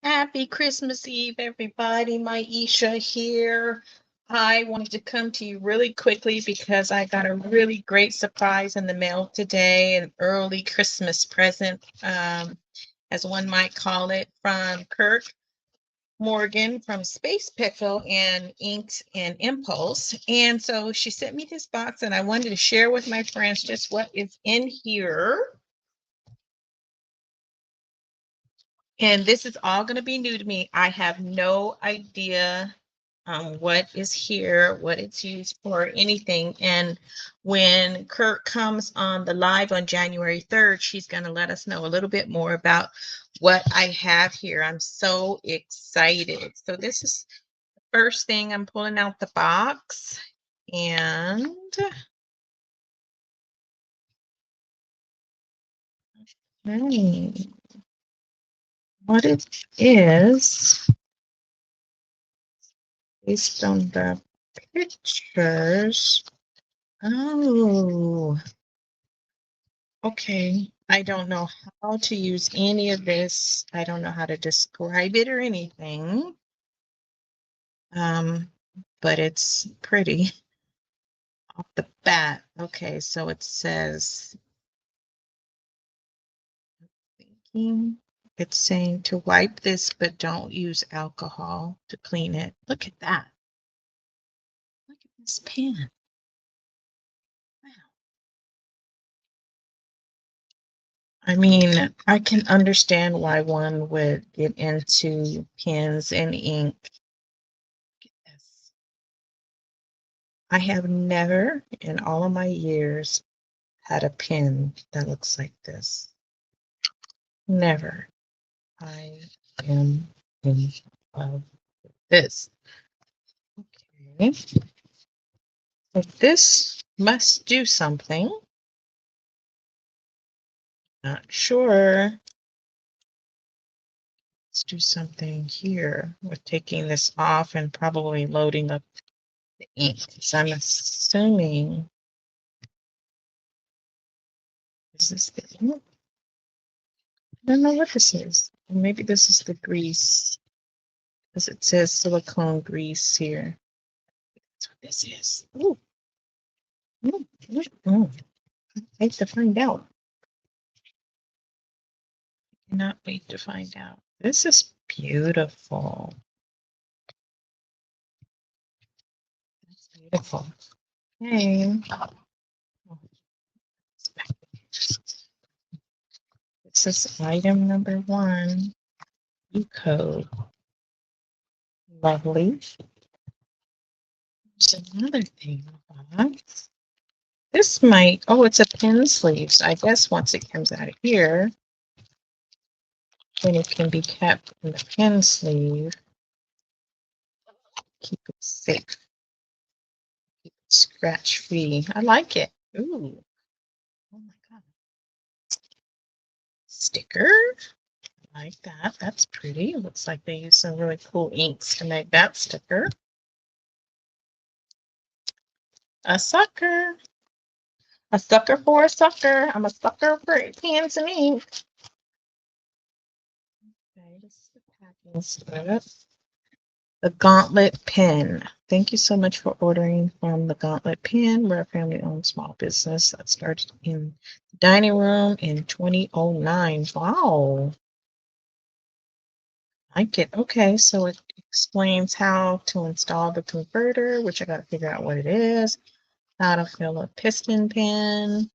Happy Christmas Eve, everybody. Maisha here. I wanted to come to you really quickly because I got a really great surprise in the mail today, an early Christmas present, as one might call it, from Kirk Morgan from Space Pickle and Inks and Impulse. And so she sent me this box, and I wanted to share with my friends just what is in here. And this is all going to be new to me. I have no idea what is here, what it's used for, anything. And when Kirk comes on the live on January 3rd, she's going to let us know a little bit more about what I have here. I'm so excited. So this is the first thing. I'm pulling out the box. And what it is, based on the pictures. Oh, okay. I don't know how to use any of this. I don't know how to describe it or anything. But it's pretty off the bat. Okay, so it says, it's saying to wipe this, but don't use alcohol to clean it. Look at that. Look at this pen. Wow. I mean, I can understand why one would get into pens and ink. Look at this. I have never in all of my years had a pen that looks like this. Never. I am in love with this. Okay. So this must do something. Not sure. Let's do something here with taking this off and probably loading up the ink. So I'm assuming, is this the ink? I don't know what this is. Maybe this is the grease, because it says silicone grease here. That's what this is. Ooh. I hate to find out. I cannot wait to find out. This is beautiful. That's beautiful. Okay. This is item number 1. code. Lovely. There's another thing. This might, oh, it's a pin sleeve. So I guess once it comes out of here, then it can be kept in the pin sleeve. Keep it safe. Keep it scratch free. I like it. Ooh. Oh my God. Sticker. I like that. That's pretty. It looks like they use some really cool inks to make that sticker. A sucker. A sucker for a sucker. I'm a sucker for pens and ink. Okay, this is the packing slip. The Gauntlet Pen. Thank you so much for ordering from the Gauntlet Pen. We're a family-owned small business that started in the dining room in 2009. Wow. I like it. Okay, so it explains how to install the converter, which I got to figure out what it is, how to fill a piston pen,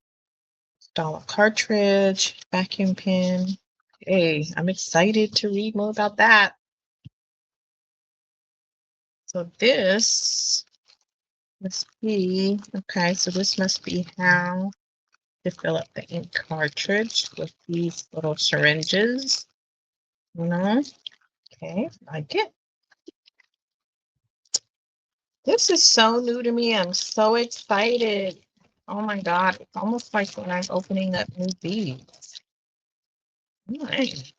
install a cartridge, vacuum pen. Hey, I'm excited to read more about that. So this must be, okay, so this must be how to fill up the ink cartridge with these little syringes. Okay, like it. This is so new to me. I'm so excited. Oh my God, it's almost like when I'm opening up new beads. Nice.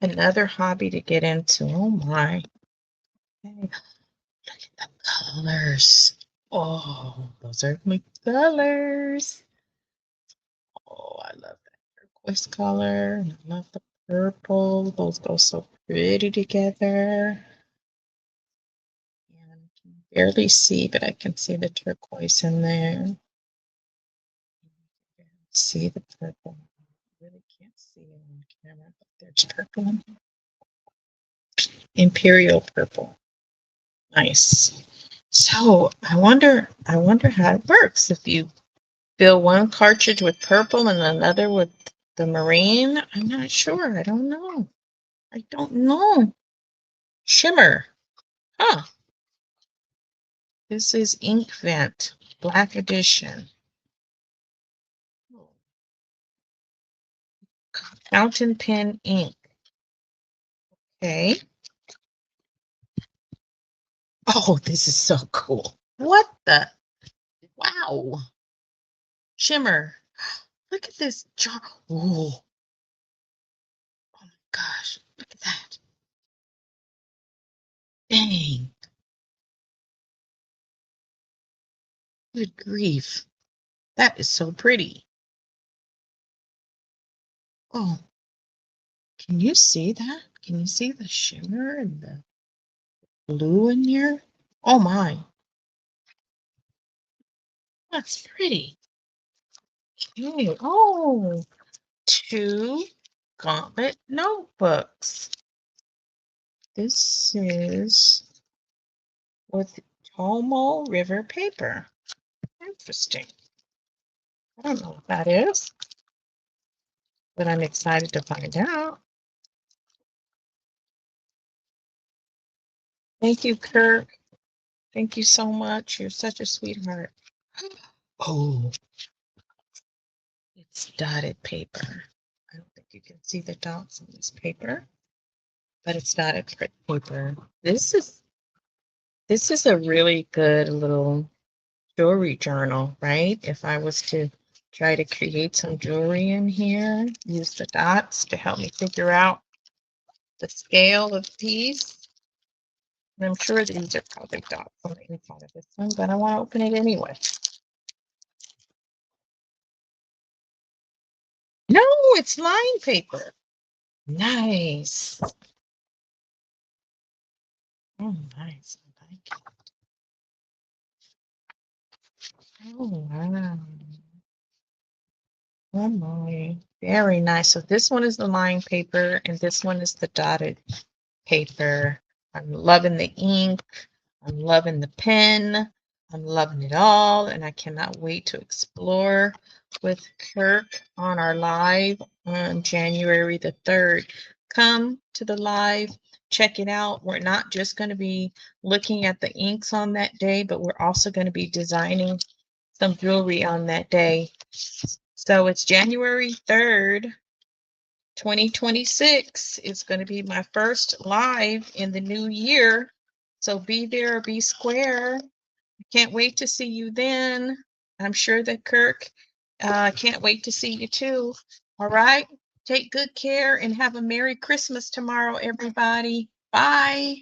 Another hobby to get into. Oh my. Okay. Look at the colors. Oh, those are my colors. Oh, I love that turquoise color. I love the purple. Those go so pretty together. And I can barely see, but I can see the turquoise in there. See the purple. I really can't see it on camera, but there's purple. Imperial purple. Nice. So I wonder how it works. If you fill one cartridge with purple and another with the marine, I'm not sure. I don't know. I don't know. Shimmer. Huh. This is Ink Vent, Black Edition. Fountain pen ink. Okay. Oh, this is so cool. What the? Wow. Shimmer. Look at this jar. Oh, oh my gosh. Look at that. Dang. Good grief. That is so pretty. Oh, can you see that? Can you see the shimmer and the blue in here? Oh my. That's pretty. Okay. Oh, two gauntlet notebooks. This is with Tomo River paper. Interesting. I don't know what that is, but I'm excited to find out. Thank you, Kirk. Thank you so much. You're such a sweetheart. Oh, it's dotted paper. I don't think you can see the dots on this paper, but it's dotted paper. This is a really good little jewelry journal, right? If I was to try to create some jewelry in here, use the dots to help me figure out the scale of the piece. And I'm sure these are probably dots on the inside of this one, but I want to open it anyway. No, it's line paper. Nice. Oh, nice. I like it. Oh, wow. Oh, my. Very nice. So this one is the line paper, and this one is the dotted paper. I'm loving the ink. I'm loving the pen. I'm loving it all, and I cannot wait to explore with Kirk on our live on January the 3rd. Come to the live, check it out. We're not just going to be looking at the inks on that day, but we're also going to be designing some jewelry on that day. So it's January 3rd. 2026 is going to be my first live in the new year. So be there or be square. Can't wait to see you then. I'm sure that Kirk can't wait to see you too. All right. Take good care and have a Merry Christmas tomorrow, everybody. Bye.